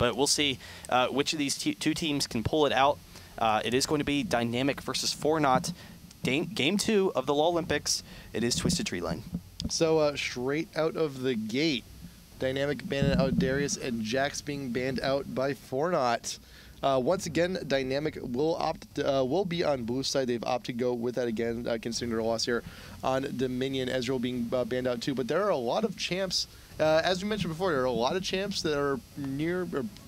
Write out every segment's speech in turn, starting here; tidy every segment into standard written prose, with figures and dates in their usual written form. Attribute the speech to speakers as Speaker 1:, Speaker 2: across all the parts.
Speaker 1: But we'll see which of these two teams can pull it out. It is going to be Dynamic versus 4Not. Game 2 of the LoLympics. It is Twisted Tree Line.
Speaker 2: So straight out of the gate, Dynamic banning out Darius and Jax being banned out by 4Not. Once again, Dynamic will be on blue side. They've opted to go with that again, considering their loss here on Dominion. Ezreal being banned out too. But there are a lot of champs, as we mentioned before, there are a lot of champs that are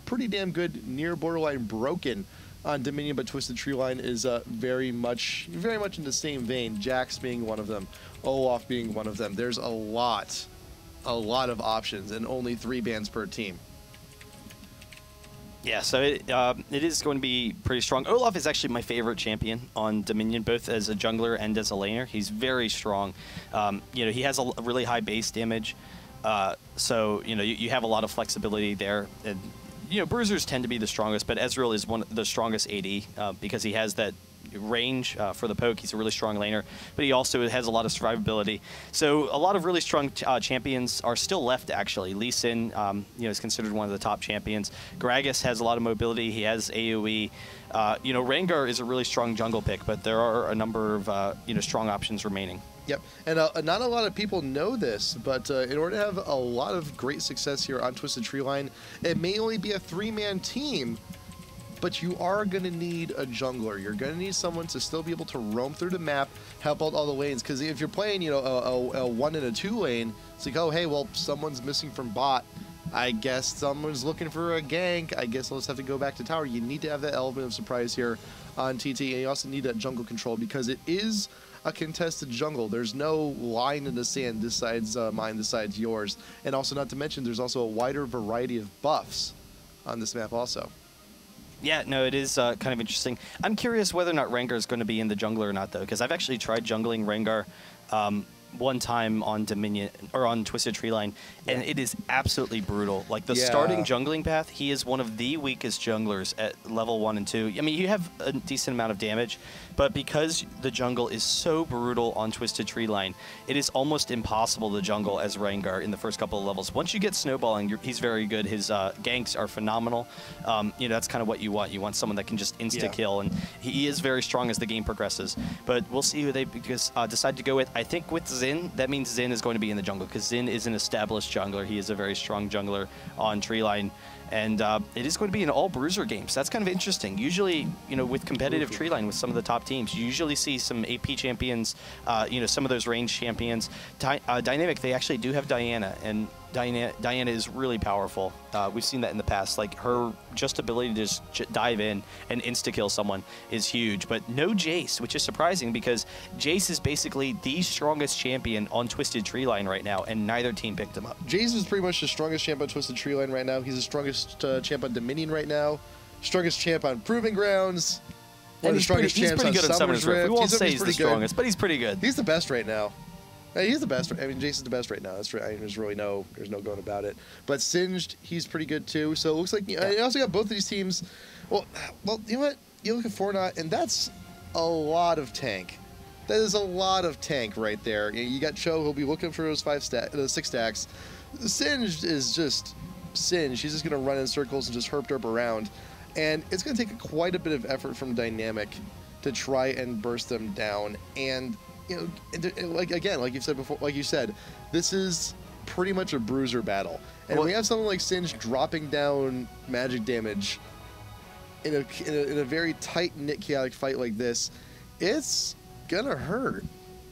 Speaker 2: pretty damn good, near borderline broken on Dominion. But Twisted Tree Line is very much in the same vein. Jax being one of them, Olaf being one of them. There's a lot of options and only 3 bans per team.
Speaker 1: Yeah, so it is going to be pretty strong. Olaf is actually my favorite champion on Dominion, both as a jungler and as a laner. He's very strong. He has a really high base damage, so you have a lot of flexibility there. And bruisers tend to be the strongest, but Ezreal is one of the strongest AD because he has that range for the poke. He's a really strong laner, but he also has a lot of survivability. So a lot of really strong champions are still left, actually. Lee Sin is considered one of the top champions. Gragas has a lot of mobility. He has AoE. Rengar is a really strong jungle pick, but there are a number of strong options remaining.
Speaker 2: Yep, and not a lot of people know this, but in order to have a lot of great success here on Twisted Tree Line, it may only be a 3-man team, but you are going to need a jungler. You're going to need someone to still be able to roam through the map, help out all the lanes. Because if you're playing, a 1 and a 2 lane, it's like, oh, hey, well, someone's missing from bot. I guess someone's looking for a gank. I guess I'll just have to go back to tower. You need to have that element of surprise here on TT, and you also need that jungle control because it is a contested jungle. There's no line in the sand. This side's mine, this side's yours. And also, not to mention, there's also a wider variety of buffs on this map also.
Speaker 1: Yeah, no, it is kind of interesting. I'm curious whether or not Rengar is going to be in the jungler or not, though, because I've actually tried jungling Rengar one time on Dominion or on Twisted Tree Line, and it is absolutely brutal. Like the starting jungling path, he is one of the weakest junglers at level 1 and 2. I mean, you have a decent amount of damage, but because the jungle is so brutal on Twisted Tree Line, it is almost impossible to jungle as Rengar in the first couple of levels. Once you get snowballing, he's very good. His ganks are phenomenal. That's kind of what you want. You want someone that can just insta-kill, and he is very strong as the game progresses. But we'll see who they decide to go with. I think with Xin, that means Xin is going to be in the jungle, because Xin is an established jungler. He is a very strong jungler on Tree Line. And it is going to be an all-bruiser game, so that's kind of interesting. Usually, with competitive Tree Line with some of the top teams, you usually see some AP champions, some of those range champions. Dynamic, they actually do have Diana, and Diana is really powerful. We've seen that in the past. Like, her just ability to just dive in and insta-kill someone is huge. But no Jace, which is surprising because Jace is basically the strongest champion on Twisted Tree Line right now, and neither team picked him up.
Speaker 2: Jace is pretty much the strongest champ on Twisted Tree Line right now. He's the strongest champ on Dominion right now. Strongest champ on Proving Grounds.
Speaker 1: One of the strongest champs on Summoner's Rift. We won't say he's the strongest, but he's pretty good.
Speaker 2: He's the best right now. He's the best. I mean, Jason's the best right now. That's right. I mean, there's no going about it. But Singed, he's pretty good too. So it looks like I also got both of these teams. Well, you know what? You look at 4Not, and that's a lot of tank. That is a lot of tank right there. You got Cho, who'll be looking for those 6 stacks. Singed is just Singed. She's just gonna run in circles and just herp around, and it's gonna take quite a bit of effort from Dynamic to try and burst them down. And like you said before, this is pretty much a bruiser battle. And when we have someone like Singed dropping down magic damage in a very tight-knit chaotic fight like this, it's gonna hurt.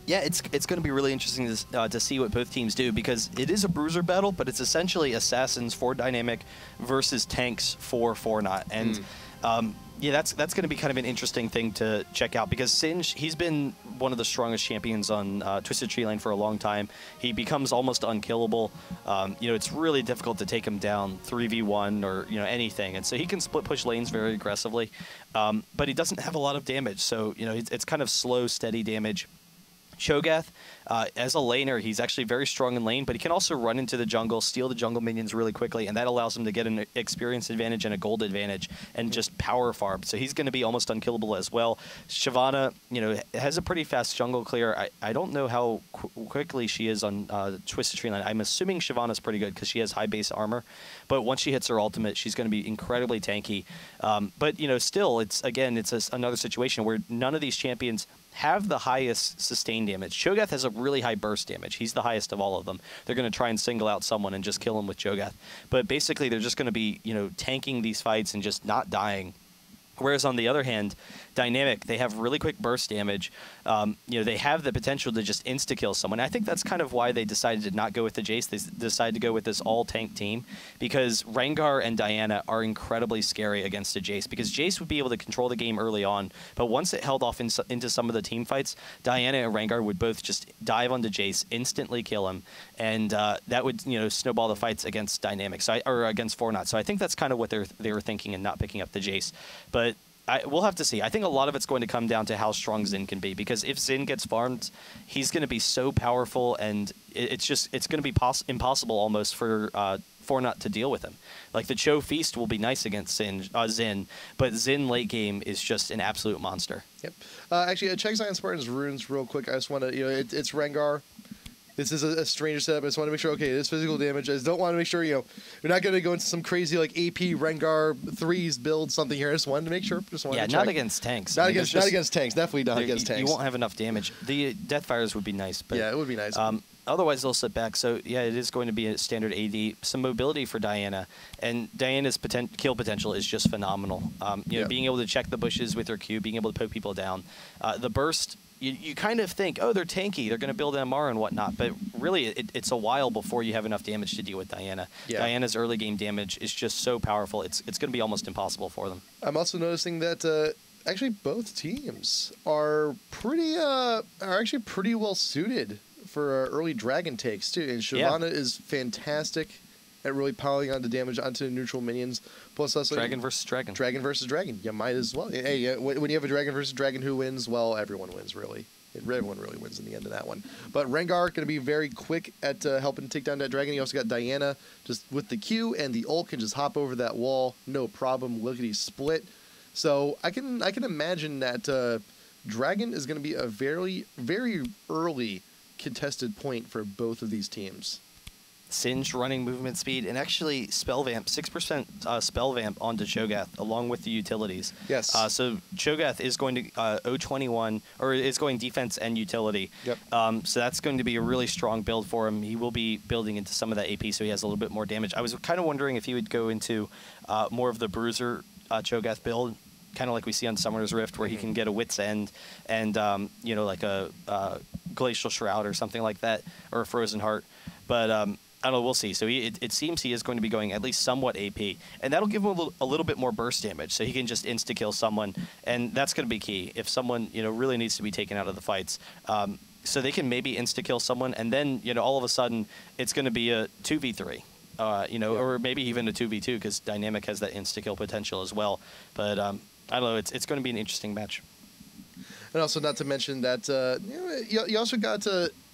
Speaker 1: Yeah, it's going to be really interesting to see what both teams do, because it is a bruiser battle, but it's essentially assassins for Dynamic versus tanks for 4Not. And yeah, that's going to be kind of an interesting thing to check out, because Singed, he's been one of the strongest champions on Twisted Tree Line for a long time. He becomes almost unkillable. It's really difficult to take him down 3v1 or anything, and so he can split push lanes very aggressively, but he doesn't have a lot of damage. So it's kind of slow, steady damage. Cho'Gath, as a laner, he's actually very strong in lane, but he can also run into the jungle, steal the jungle minions really quickly, and that allows him to get an experience advantage and a gold advantage and just power farm. So he's going to be almost unkillable as well. Shyvana, has a pretty fast jungle clear. I don't know how quickly she is on Twisted Tree Line. I'm assuming Shyvana's pretty good because she has high base armor, but once she hits her ultimate, she's going to be incredibly tanky. But, still, it's another situation where none of these champions have the highest sustained damage. Cho'Gath has a really high burst damage. He's the highest of all of them. They're going to try and single out someone and just kill him with Cho'Gath. But basically, they're just going to be, tanking these fights and just not dying. Whereas on the other hand, Dynamic, they have really quick burst damage. They have the potential to just insta-kill someone. I think that's kind of why they decided to not go with the Jace. They decided to go with this all-tank team because Rengar and Diana are incredibly scary against a Jace because Jace would be able to control the game early on, but once it held off into some of the team fights, Diana and Rengar would both just dive onto Jace, instantly kill him, and that would snowball the fights against Dynamic, or against 4Not. So I think that's kind of what they were thinking in not picking up the Jace. But we'll have to see. I think a lot of it's going to come down to how strong Xin can be, because if Xin gets farmed, he's going to be so powerful, and it's going to be impossible almost for 4Not to deal with him. Like the Cho Feast will be nice against Xin, but Xin late game is just an absolute monster. Yep.
Speaker 2: Actually, check Zion Spartan's runes real quick. I just want to, it's Rengar. This is a stranger setup. I just want to make sure, okay, this physical damage. I just don't want to make sure, you're not going to go into some crazy, AP Rengar 3s build something here. I just wanted to make sure.
Speaker 1: Not against tanks.
Speaker 2: Not against tanks. Definitely not against tanks.
Speaker 1: You won't have enough damage. The Deathfires would be nice. But,
Speaker 2: yeah, it would be nice.
Speaker 1: Otherwise, they'll sit back. So, yeah, it is going to be a standard AD. Some mobility for Diana. And Diana's kill potential is just phenomenal. Being able to check the bushes with her Q, being able to poke people down. The burst, you kind of think, oh, they're tanky. They're going to build MR and whatnot. But really, it's a while before you have enough damage to deal with Diana. Yeah. Diana's early game damage is just so powerful. It's going to be almost impossible for them.
Speaker 2: I'm also noticing that actually both teams are actually pretty well suited for early dragon takes too, and Shyvana is fantastic at really piling on the damage onto neutral minions. Plus, also
Speaker 1: dragon versus dragon.
Speaker 2: Dragon versus dragon. You might as well. Hey, when you have a dragon versus dragon, who wins? Well, everyone wins, really. Everyone really wins in the end of that one. But Rengar going to be very quick at helping take down that dragon. You also got Diana just with the Q and the ult can just hop over that wall, no problem. Lickety split. So I can imagine that dragon is going to be a very, very early contested point for both of these teams.
Speaker 1: Singed running movement speed, and actually spell vamp, 6% spell vamp onto Cho'Gath along with the utilities.
Speaker 2: Yes.
Speaker 1: So Cho'Gath is going to 021, or is going defense and utility.
Speaker 2: Yep.
Speaker 1: So that's going to be a really strong build for him. He will be building into some of that AP, so he has a little bit more damage. I was kind of wondering if he would go into more of the bruiser Cho'Gath build, kind of like we see on Summoner's Rift, where he can get a Wit's End and, like a Glacial Shroud or something like that, or a Frozen Heart. But I don't know, we'll see. So it seems he is going to be going at least somewhat AP, and that'll give him a little bit more burst damage, so he can just insta-kill someone, and that's going to be key if someone really needs to be taken out of the fights. So they can maybe insta-kill someone, and then all of a sudden it's going to be a 2v3. Or maybe even a 2v2, because Dynamic has that insta-kill potential as well. But I don't know, it's going to be an interesting match.
Speaker 2: And also, not to mention that you also got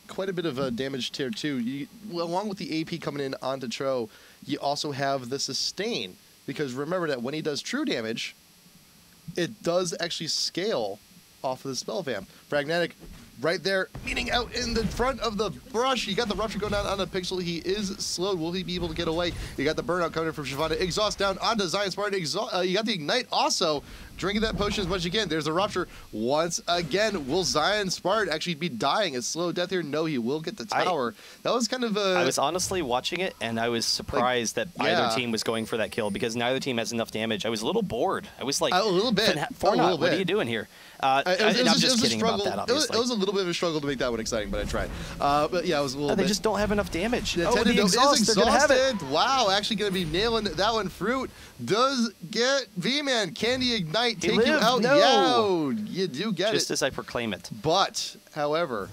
Speaker 2: quite a bit of damage tier 2. Along with the AP coming in onto Cho, you also have the sustain, because remember that when he does true damage, it does actually scale off of the spell vamp. Pragmatic right there, meaning out in the front of the brush. You got the rupture going down on the pixel. He is slowed. Will he be able to get away? You got the burnout coming from Shyvana. Exhaust down onto Zion Spartan. You got the ignite also. Drinking that potion as much as you can. There's a rupture. Once again, will Zion Spartan actually be dying a slow death here? No, he will get the tower. That was kind of a...
Speaker 1: I was honestly watching it, and I was surprised that either team was going for that kill, because neither team has enough damage. I was a little bored. I was like...
Speaker 2: A little bit.
Speaker 1: What are you doing here? I'm just kidding about that, obviously.
Speaker 2: It was a little bit of a struggle to make that one exciting, but I tried. But yeah, it was a little bit...
Speaker 1: They just don't have enough damage.
Speaker 2: The exhaust, they're gonna have it. Wow, actually going to be nailing that one. Fruit does get V-Man. Can the ignite take you out?
Speaker 1: No.
Speaker 2: Yeah, you do get
Speaker 1: just as I proclaim it.
Speaker 2: But, however,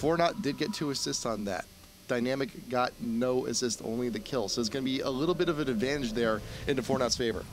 Speaker 2: 4Not did get 2 assists on that. Dynamic got no assist, only the kill. So it's going to be a little bit of an advantage there into 4Not's favor.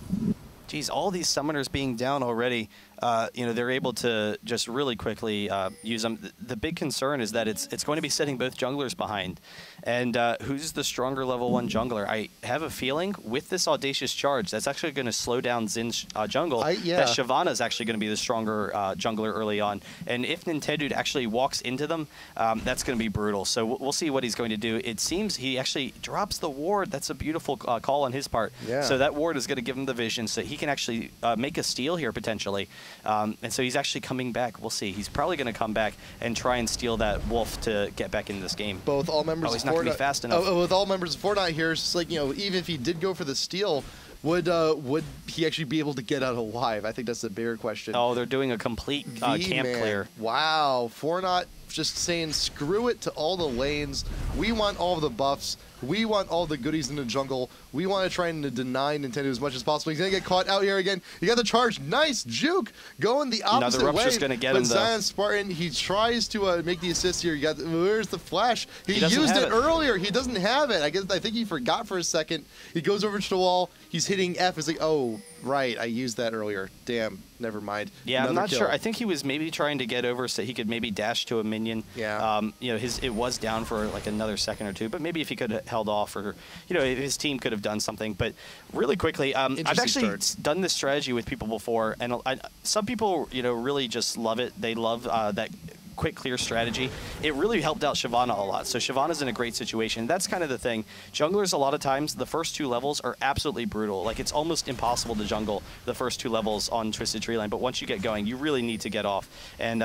Speaker 1: Geez, all these summoners being down already. they're able to just really quickly use them. The big concern is that it's going to be setting both junglers behind. And who's the stronger level 1 jungler? I have a feeling with this Audacious Charge, that's actually going to slow down Zin's jungle. That Shyvana is actually going to be the stronger jungler early on. And if Nintendo actually walks into them, that's going to be brutal. So we'll see what he's going to do. It seems he actually drops the ward. That's a beautiful call on his part.
Speaker 2: Yeah.
Speaker 1: So that ward is going to give him the vision so he can actually make a steal here potentially. And so he's actually coming back. We'll see. He's probably going to come back and try and steal that wolf to get back into this game.
Speaker 2: Both all members
Speaker 1: he's not going to be fast enough.
Speaker 2: With all members of 4Nothing here, it's just like, even if he did go for the steal, would he actually be able to get out alive? I think that's the bigger question.
Speaker 1: Oh, they're doing a complete camp clear.
Speaker 2: Wow. 4Nothing just saying screw it to all the lanes. We want all the buffs. We want all the goodies in the jungle. We want to try and deny Nintendo as much as possible. He's going to get caught out here again. He got the charge. Nice juke. Going the opposite way.
Speaker 1: Another Rupture's going to get him, though.
Speaker 2: Zion Spartan, he tries to make the assist here. Where's the flash? He used it earlier. He doesn't have it. I think he forgot for a second. He goes over to the wall. He's hitting F. He's like, oh, right. I used that earlier. Damn. Never mind.
Speaker 1: Yeah, I'm not sure. I think he was maybe trying to get over so he could maybe dash to a minion.
Speaker 2: Yeah.
Speaker 1: It was down for like another second or two, but maybe if he could have held off, or his team could have done something. But really quickly, I've actually done this strategy with people before, and some people really just love it. They love that quick clear strategy. It really helped out Shyvana a lot. So Shyvana's in a great situation. That's kind of the thing. Junglers, a lot of times, the first 2 levels are absolutely brutal. Like, it's almost impossible to jungle the first 2 levels on Twisted Treeline, but once you get going, you really need to get off. And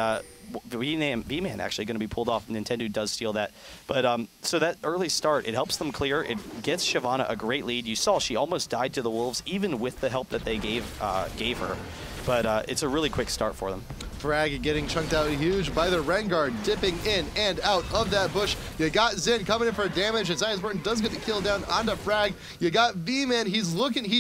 Speaker 1: V-Man actually going to be pulled off. Nintendo does steal that. But so that early start, it helps them clear. It gets Shyvana a great lead. You saw she almost died to the wolves, even with the help that they gave her. But it's a really quick start for them.
Speaker 2: Frag getting chunked out huge by the Rengar, dipping in and out of that bush. You got Zen coming in for damage, and Zion Spartan does get the kill down onto Frag. You got V-Man, he's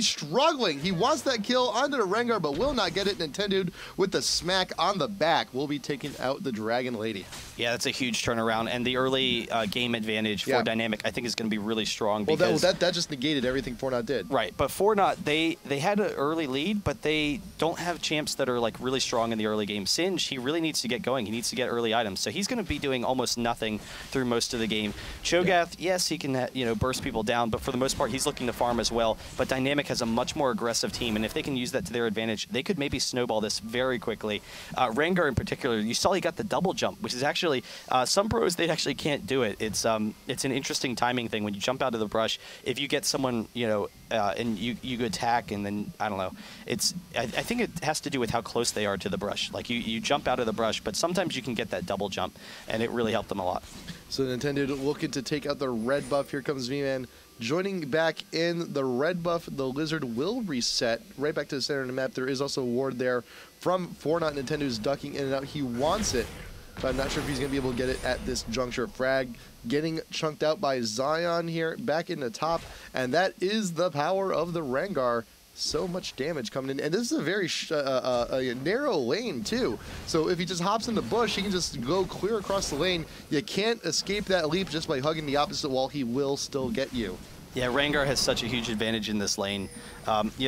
Speaker 2: struggling. He wants that kill onto the Rengar, but will not get it. Nintendo with the smack on the back will be taking out the Dragon Lady.
Speaker 1: Yeah, that's a huge turnaround, and the early game advantage for Dynamic, I think, is going to be really strong. Because
Speaker 2: that just negated everything 4Nothing did.
Speaker 1: Right, but 4Nothing, they had an early lead, but they don't have champs that are like really strong in the early game. Singe, he really needs to get going. He needs to get early items, so he's going to be doing almost nothing through most of the game. Cho'Gath, yes, he can burst people down, but for the most part, he's looking to farm as well. But Dynamic has a much more aggressive team, and if they can use that to their advantage, they could maybe snowball this very quickly. Rengar in particular, you saw he got the double jump, which is actually some pros they actually can't do it. It's an interesting timing thing when you jump out of the brush. If you get someone and you attack, and then I don't know, I think it has to do with how close they are to the brush. Like you jump out of the brush, but sometimes you can get that double jump, and it really helped them a lot.
Speaker 2: So Nintendo looking to take out the red buff. Here comes V-Man. Joining back in the red buff, the Lizard will reset right back to the center of the map. There is also a ward there from 4Nothing. Nintendo's ducking in and out. He wants it, but I'm not sure if he's going to be able to get it at this juncture. Frag getting chunked out by Zion here, back in the top, and that is the power of the Rengar. So much damage coming in, and this is a very a narrow lane too. So if he just hops in the bush, he can just go clear across the lane. You can't escape that leap just by hugging the opposite wall. He will still get you.
Speaker 1: Yeah, Rengar has such a huge advantage in this lane.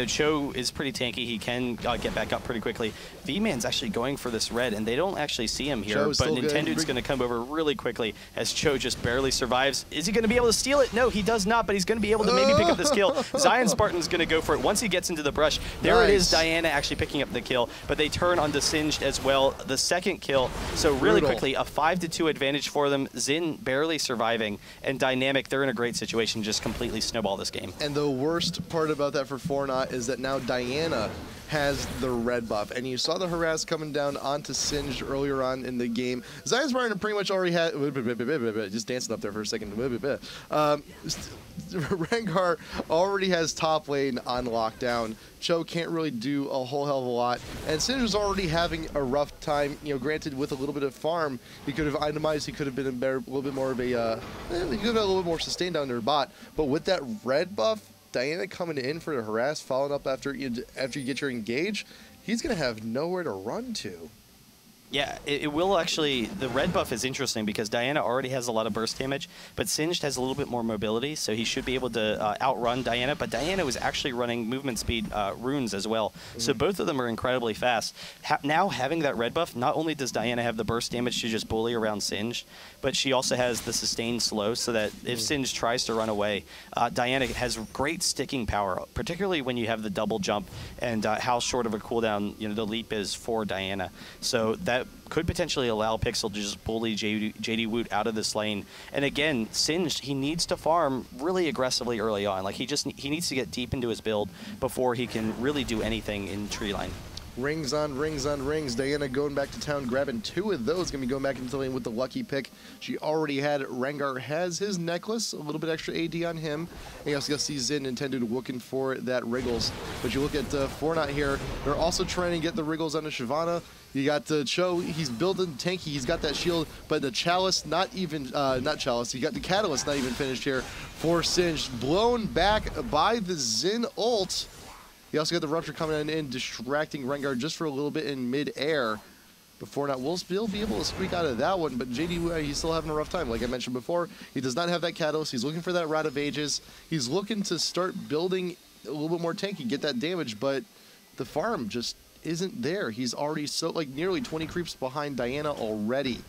Speaker 1: Cho is pretty tanky. He can get back up pretty quickly. V-Man's actually going for this red, and they don't actually see him here. But Nintendo's going to come over really quickly as Cho just barely survives. Is he going to be able to steal it? No, he does not, but he's going to be able to maybe pick up this kill. Zion Spartan's going to go for it. Once he gets into the brush, there it is, Diana actually picking up the kill. But they turn on Singed as well. The second kill. So really quickly, a 5-2 advantage for them. Xin barely surviving, and Dynamic, they're in a great situation, just completely snowball this game.
Speaker 2: And the worst part about that for 4Nothing is that now Diana has the red buff, and you saw the harass coming down onto Singed earlier on in the game. Zion Spartan pretty much already had just dancing up there for a second. Rengar already has top lane on lockdown. Cho can't really do a whole hell of a lot, and Singed was already having a rough time. Granted, with a little bit of farm, he could have itemized. He could have been a little bit more of a he could have been a little bit more sustained down their bot. But with that red buff, Diana coming in for the harass, following up after you get your engage, he's going to have nowhere to run to.
Speaker 1: Yeah, it will actually. The red buff is interesting because Diana already has a lot of burst damage, but Singed has a little bit more mobility, so he should be able to outrun Diana. But Diana was actually running movement speed runes as well, so both of them are incredibly fast. Now having that red buff, not only does Diana have the burst damage to just bully around Singed, but she also has the sustained slow, so that if Singed tries to run away, Diana has great sticking power, particularly when you have the double jump and how short of a cooldown the leap is for Diana. So that could potentially allow Pixel to just bully JD Woot out of this lane. And again, Singed, he needs to farm really aggressively early on. Like he needs to get deep into his build before he can really do anything in tree line.
Speaker 2: Rings on rings on rings. Diana going back to town, grabbing 2 of those. Going to be going back into the lane with the lucky pick. She already had Rengar has his necklace, a little bit extra AD on him. And you also got to see Zin intended looking for that Wriggles. But you look at 4Not here. They're also trying to get the Wriggles onto Shyvana. You got Cho, he's building tanky, he's got that shield, but the Chalice, not Chalice, you got the Catalyst not even finished here for Singed. Blown back by the Zin ult. You also got the Rupture coming in and distracting Rengar just for a little bit in mid-air. Before not, we'll still be able to squeak out of that one, but JD, he's still having a rough time. Like I mentioned before, he does not have that Catalyst. He's looking for that Rod of Ages. He's looking to start building a little bit more tanky, get that damage, but the farm just isn't there. He's already nearly 20 creeps behind Diana already.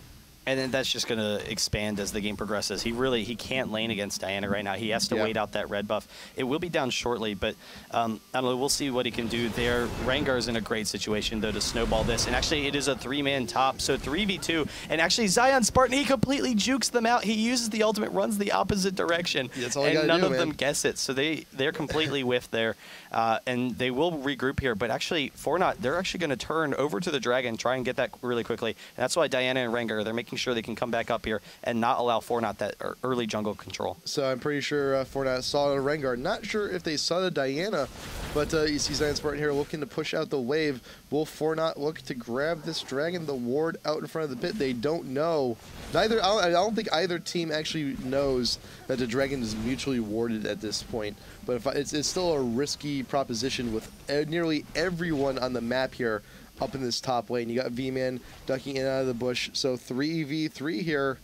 Speaker 1: And then that's just going to expand as the game progresses. He can't lane against Diana right now. He has to wait out that red buff. It will be down shortly, but I don't know. We'll see what he can do there. Rengar's in a great situation, though, to snowball this. And actually, it is a 3-man top, so 3v2. And actually, Zion Spartan, he completely jukes them out. He uses the ultimate, runs the opposite direction.
Speaker 2: Yeah, that's all
Speaker 1: and none
Speaker 2: do,
Speaker 1: of
Speaker 2: man.
Speaker 1: them guess it. So they're completely whiffed there. And they will regroup here. But actually, 4Not, they're actually going to turn over to the dragon, try and get that really quickly. And that's why Diana and Rengar, they're making sure they can come back up here and not allow 4Not that early jungle control.
Speaker 2: So I'm pretty sure 4Not saw the Rengar. Not sure if they saw the Diana, but you see Zion Spartan here looking to push out the wave. Will 4Not look to grab this dragon, the ward out in front of the pit? They don't know. I don't think either team actually knows that the dragon is mutually warded at this point. But it's still a risky proposition with nearly everyone on the map here up in this top lane. You got V-Man ducking in and out of the bush. So 3v3 here,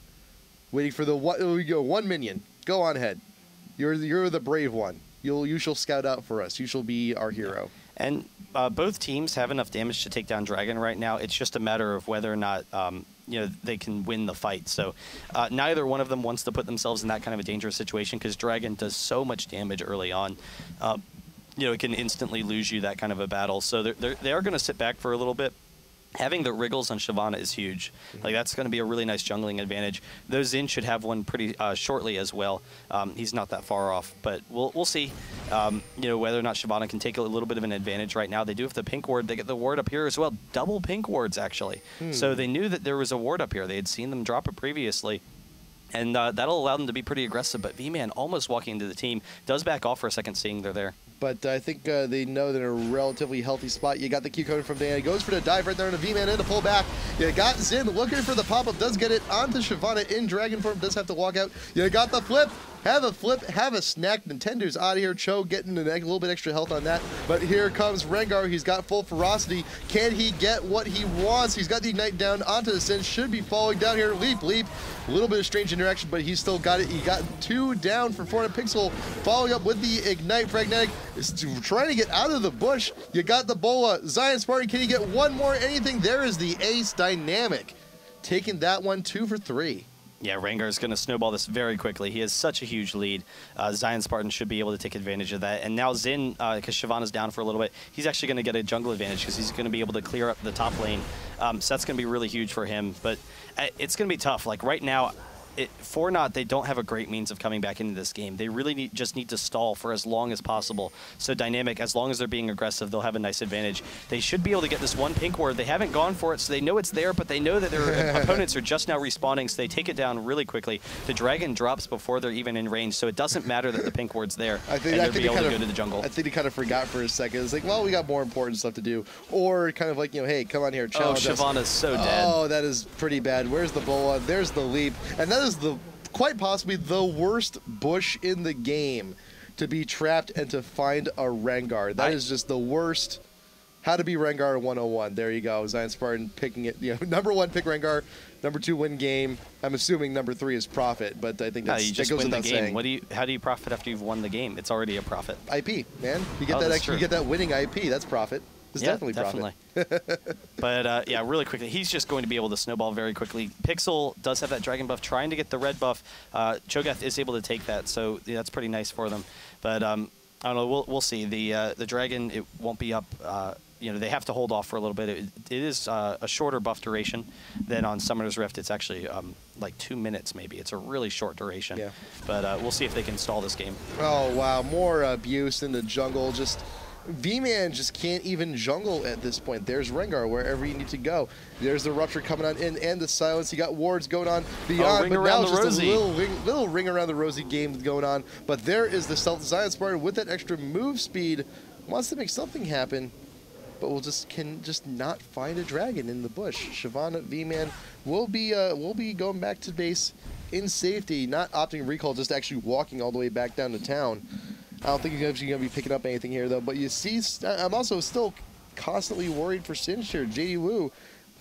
Speaker 2: waiting for the one minion. Go on ahead. You're the brave one. You shall scout out for us. You shall be our hero.
Speaker 1: And both teams have enough damage to take down Dragon right now. It's just a matter of whether or not they can win the fight. So neither one of them wants to put themselves in that kind of a dangerous situation because Dragon does so much damage early on. It can instantly lose you that kind of a battle. So they are going to sit back for a little bit. Having the Wriggles on Shyvana is huge. Like that's going to be a really nice jungling advantage. Though Zin should have one pretty shortly as well. He's not that far off, but we'll see. Whether or not Shyvana can take a little bit of an advantage right now. They do have the pink ward. They get the ward up here as well. Double pink wards actually. So they knew that there was a ward up here. They had seen them drop it previously. And that'll allow them to be pretty aggressive. But V-Man almost walking into the team does back off for a second, seeing they're there.
Speaker 2: But I think they know they're in a relatively healthy spot. You got the Q coming from Diana. He goes for the dive right there on the V-Man in to pull back. You got Zin looking for the pop-up. Does get it onto Shyvana in dragon form. Does have to walk out. You got the flip. Have a flip. Have a snack. Nintendo's out of here. Cho getting a little bit extra health on that. But here comes Rengar. He's got full ferocity. Can he get what he wants? He's got the Ignite down onto the Sin. Should be falling down here. Leap, leap. A little bit of strange interaction, but he's still got it. He got 2 down for 400 Pixel. Following up with the Ignite. Fragnetic is trying to get out of the bush. You got the Bola. Zion Spartan, can he get one more? Anything? There is the ace. Dynamic. Taking that one 2 for 3.
Speaker 1: Yeah, Rengar is going to snowball this very quickly. He has such a huge lead. Zion Spartan should be able to take advantage of that. And now Zin, because Shyvana's down for a little bit, he's actually going to get a jungle advantage because he's going to be able to clear up the top lane. So that's going to be really huge for him. But it's going to be tough. Like right now, 4Not, they don't have a great means of coming back into this game. They really just need to stall for as long as possible. So Dynamic, as long as they're being aggressive, they'll have a nice advantage. They should be able to get this one pink ward. They haven't gone for it, so they know it's there, but they know that their opponents are just now respawning, so they take it down really quickly. The dragon drops before they're even in range, so it doesn't matter that the pink ward's there, and they'll be able to go to the jungle.
Speaker 2: I think he kind of forgot for a second. It's like, well, we got more important stuff to do. Or kind of like, hey, come on here, challenge us.
Speaker 1: Shyvana's so dead.
Speaker 2: Oh, that is pretty bad. Where's the Bola? There's the leap. And that is quite possibly the worst bush in the game to be trapped and to find a Rengar. That is just the worst How to be Rengar 101. There you go. Zion Spartan picking it. You know, number 1 pick Rengar, number 2 win game. I'm assuming number 3 is profit, but I think
Speaker 1: No,
Speaker 2: that's,
Speaker 1: you just
Speaker 2: that goes
Speaker 1: win the
Speaker 2: without
Speaker 1: game.
Speaker 2: saying.
Speaker 1: How do you profit after you've won the game? It's already a profit.
Speaker 2: IP, man. You get
Speaker 1: Oh,
Speaker 2: that
Speaker 1: that's
Speaker 2: extra.
Speaker 1: true.
Speaker 2: You get that winning IP. That's profit. It's definitely profit.
Speaker 1: But yeah, really quickly, he's just going to be able to snowball very quickly. Pixel does have that dragon buff, trying to get the red buff. Cho'Gath is able to take that, so yeah, that's pretty nice for them. But I don't know. We'll see. The dragon, it won't be up. You know, they have to hold off for a little bit. It is a shorter buff duration than on Summoner's Rift. It's actually like 2 minutes, maybe. It's a really short duration.
Speaker 2: Yeah.
Speaker 1: But we'll see if they can stall this game.
Speaker 2: Oh wow, more abuse in the jungle. Just V-Man just can't even jungle at this point. There's Rengar wherever you need to go. There's the Rupture coming on in and the Silence. You got wards going on beyond,
Speaker 1: ring
Speaker 2: but
Speaker 1: around
Speaker 2: now
Speaker 1: the
Speaker 2: just
Speaker 1: Rosie.
Speaker 2: a little ring around the Rosie game going on. But there is the Stealth Zion Spartan with that extra move speed. Wants to make something happen, but can just not find a dragon in the bush. Shyvana V-Man will be going back to base in safety, not opting recall, just actually walking all the way back down to town. I don't think he's actually going to be picking up anything here, though. But you see, I'm also still constantly worried for Singed here. JD Wu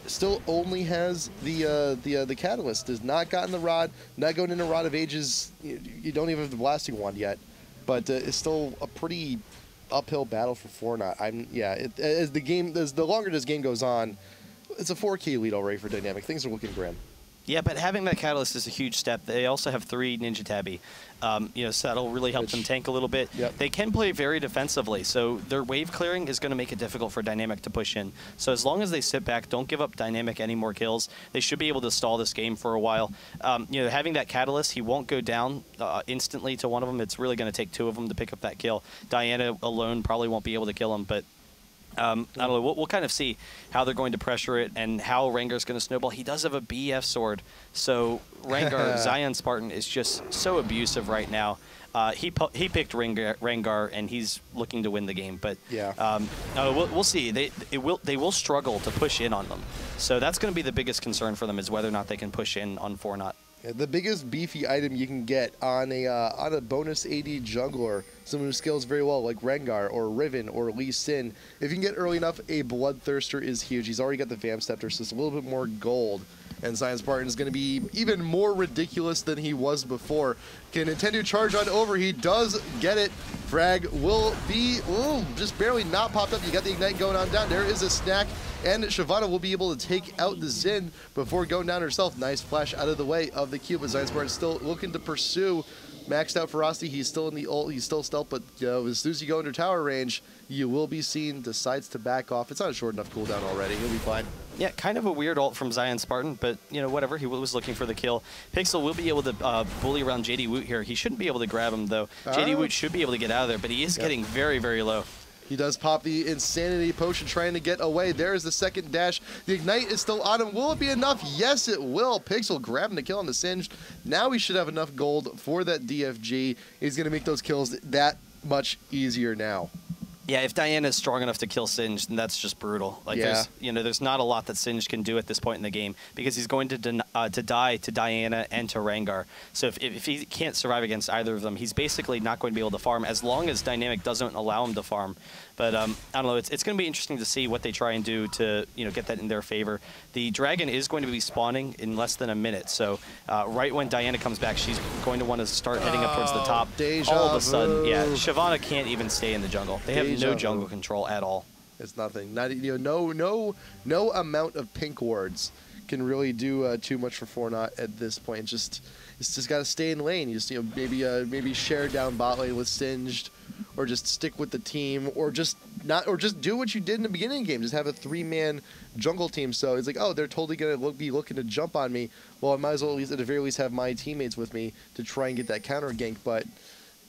Speaker 2: still only has the Catalyst. Has not gotten the Rod, not going into Rod of Ages. You don't even have the Blasting Wand yet. But it's still a pretty uphill battle for 4Not. As the longer this game goes on, it's a 4K lead already for Dynamic. Things are looking grim.
Speaker 1: Yeah, but having that Catalyst is a huge step. They also have 3 Ninja Tabi. You know, so that'll really help them tank a little bit.
Speaker 2: Yep.
Speaker 1: They can play very defensively, so their wave clearing is going to make it difficult for Dynamic to push in. So as long as they sit back, don't give up Dynamic any more kills, they should be able to stall this game for a while. You know, having that Catalyst, he won't go down instantly to one of them. It's really going to take 2 of them to pick up that kill. Diana alone probably won't be able to kill him, but I don't know. We'll kind of see how they're going to pressure it and how Rengar's going to snowball. He does have a BF sword, so Rengar, Zion Spartan, is just so abusive right now. He picked Rengar, and he's looking to win the game. But
Speaker 2: yeah,
Speaker 1: we'll see. They will struggle to push in on them. So that's going to be the biggest concern for them, is whether or not they can push in on 4Not.
Speaker 2: The biggest beefy item you can get on a bonus AD jungler, someone who scales very well like Rengar or Riven or Lee Sin, if you can get early enough, a Bloodthirster is huge. He's already got the Vamp Scepter, so it's a little bit more gold. And Zion Spartan is going to be even more ridiculous than he was before. Can Nintendo charge on over? He does get it. Frag will be just barely not popped up. You got the Ignite going on down. There is a snack. And Shyvana will be able to take out the Xin before going down herself. Nice flash out of the way of the cube. But Zion Spartan still looking to pursue. Maxed out Ferocity. He's still in the ult. He's still stealth. But as soon as you go into tower range, you will be seen. Decides to back off. It's not a short enough cooldown already. He'll be fine.
Speaker 1: Yeah, kind of a weird ult from Zion Spartan, but, you know, whatever. He was looking for the kill. Pixel will be able to bully around JD Woot here. He shouldn't be able to grab him, though. JD Woot should be able to get out of there, but he is getting very, very low.
Speaker 2: He does pop the Insanity Potion, trying to get away. There's the second dash. The Ignite is still on him. Will it be enough? Yes, it will. Pixel grabbing the kill on the Singed. Now he should have enough gold for that DFG. He's going to make those kills that much easier now.
Speaker 1: Yeah, if Diana is strong enough to kill Singed, then that's just brutal. Like, there's not a lot that Singed can do at this point in the game, because he's going to die to Diana and to Rengar. So if he can't survive against either of them, he's basically not going to be able to farm, as long as Dynamic doesn't allow him to farm. But I don't know. It's going to be interesting to see what they try and do to get that in their favor. The dragon is going to be spawning in less than a minute. So right when Diana comes back, she's going to want to start heading up towards the top. All of a sudden, yeah, Shyvana can't even stay in the jungle. They have no jungle control at all.
Speaker 2: It's nothing. Not no amount of pink wards can really do too much for 4Not at this point. It's just got to stay in lane. You just maybe share down bot lane with Singed, or just stick with the team, or just do what you did in the beginning of the game. Just have a 3-man jungle team. So it's like, oh, they're totally gonna be looking to jump on me. Well, I might as well at the very least have my teammates with me to try and get that counter gank. But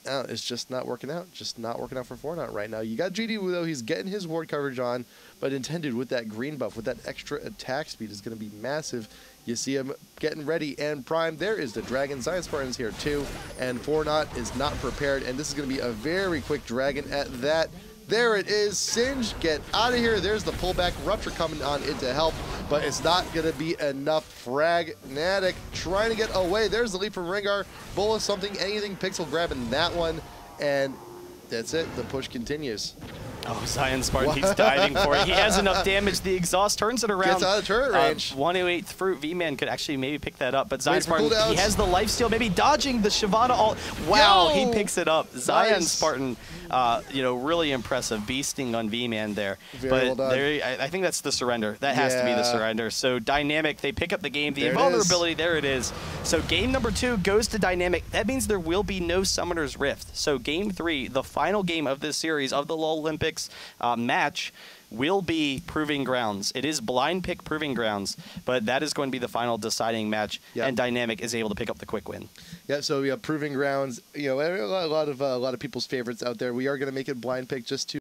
Speaker 2: it's just not working out. Just not working out for 4Not right now. You got GD Wu, though. He's getting his ward coverage on, but intended with that green buff, with that extra attack speed, is going to be massive. You see him getting ready and primed. There is the dragon. Zion Spartan's here too, and 4Not is not prepared, and this is going to be a very quick dragon at that. There it is. Singed, get out of here. There's the pullback. Rupture coming on in to help, but it's not going to be enough. Fragnatic trying to get away. There's the leap from Rengar. Bull of something, anything. Pixel grabbing that one, and that's it. The push continues.
Speaker 1: Oh, Zion Spartan, he's diving for it. He has enough damage. The exhaust turns it around.
Speaker 2: Gets out of turret range.
Speaker 1: 108 Fruit V-Man could actually maybe pick that up, but Zion
Speaker 2: Wait for
Speaker 1: Spartan,
Speaker 2: cooldowns.
Speaker 1: he has the lifesteal, maybe dodging the Shyvana ult. Wow,
Speaker 2: Yo!
Speaker 1: he picks it up. Zion
Speaker 2: Nice.
Speaker 1: Spartan, really impressive, beasting on V-Man there.
Speaker 2: Very
Speaker 1: but
Speaker 2: well done.
Speaker 1: I think that's the surrender. That has to be the
Speaker 2: Yeah.
Speaker 1: surrender. So Dynamic, they pick up the game. The
Speaker 2: There it
Speaker 1: invulnerability, there it is. So game number 2 goes to Dynamic. That means there will be no Summoner's Rift. So game 3, the final game of this series of the LoLympics match, will be Proving Grounds. It is blind pick Proving Grounds, but that is going to be the final deciding match,
Speaker 2: Yep.
Speaker 1: and Dynamic is able to pick up the quick win.
Speaker 2: Yeah, so we have Proving Grounds. A lot of people's favorites out there. We are going to make it blind pick just to